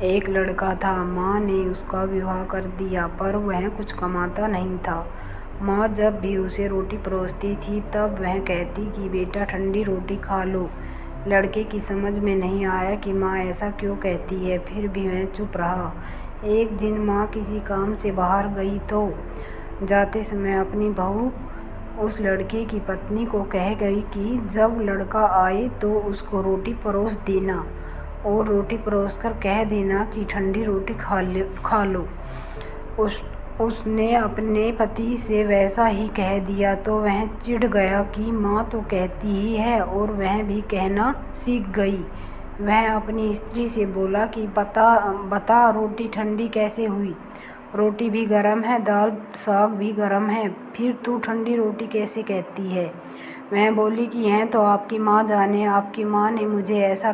एक लड़का था। माँ ने उसका विवाह कर दिया, पर वह कुछ कमाता नहीं था। माँ जब भी उसे रोटी परोसती थी तब वह कहती कि बेटा ठंडी रोटी खा लो। लड़के की समझ में नहीं आया कि माँ ऐसा क्यों कहती है, फिर भी वह चुप रहा। एक दिन माँ किसी काम से बाहर गई तो जाते समय अपनी बहू उस लड़के की पत्नी को कह गई कि जब लड़का आए तो उसको रोटी परोस देना और रोटी परोसकर कह देना कि ठंडी रोटी खा लो। उसने अपने पति से वैसा ही कह दिया तो वह चिढ़ गया कि माँ तो कहती ही है और वह भी कहना सीख गई। वह अपनी स्त्री से बोला कि बता रोटी ठंडी कैसे हुई? रोटी भी गर्म है, दाल साग भी गर्म है, फिर तू ठंडी रोटी कैसे कहती है? वह बोली कि यह तो आपकी माँ जाने, आपकी माँ ने मुझे ऐसा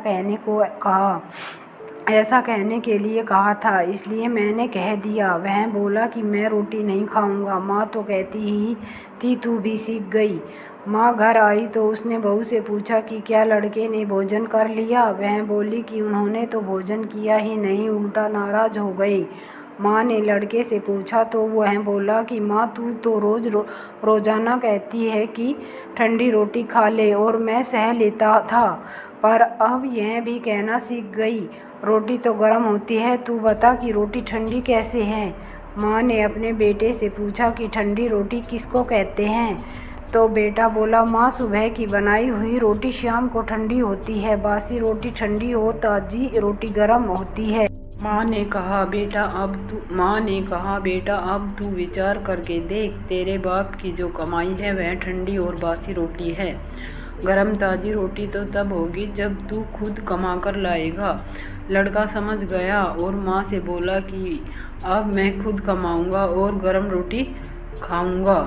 कहने के लिए कहा था, इसलिए मैंने कह दिया। वह बोला कि मैं रोटी नहीं खाऊंगा, माँ तो कहती ही थी, तू भी सीख गई। माँ घर आई तो उसने बहू से पूछा कि क्या लड़के ने भोजन कर लिया? वह बोली कि उन्होंने तो भोजन किया ही नहीं, उल्टा नाराज हो गए। माँ ने लड़के से पूछा तो वह बोला कि माँ तू तो रोजाना कहती है कि ठंडी रोटी खा ले और मैं सह लेता था, पर अब यह भी कहना सीख गई। रोटी तो गर्म होती है, तू बता कि रोटी ठंडी कैसे है? माँ ने अपने बेटे से पूछा कि ठंडी रोटी किसको कहते हैं? तो बेटा बोला, माँ सुबह की बनाई हुई रोटी शाम को ठंडी होती है, बासी रोटी ठंडी हो, ताजी रोटी गर्म होती है। माँ ने कहा बेटा अब तू विचार करके देख, तेरे बाप की जो कमाई है वह ठंडी और बासी रोटी है। गरम ताजी रोटी तो तब होगी जब तू खुद कमा कर लाएगा। लड़का समझ गया और माँ से बोला कि अब मैं खुद कमाऊंगा और गरम रोटी खाऊंगा।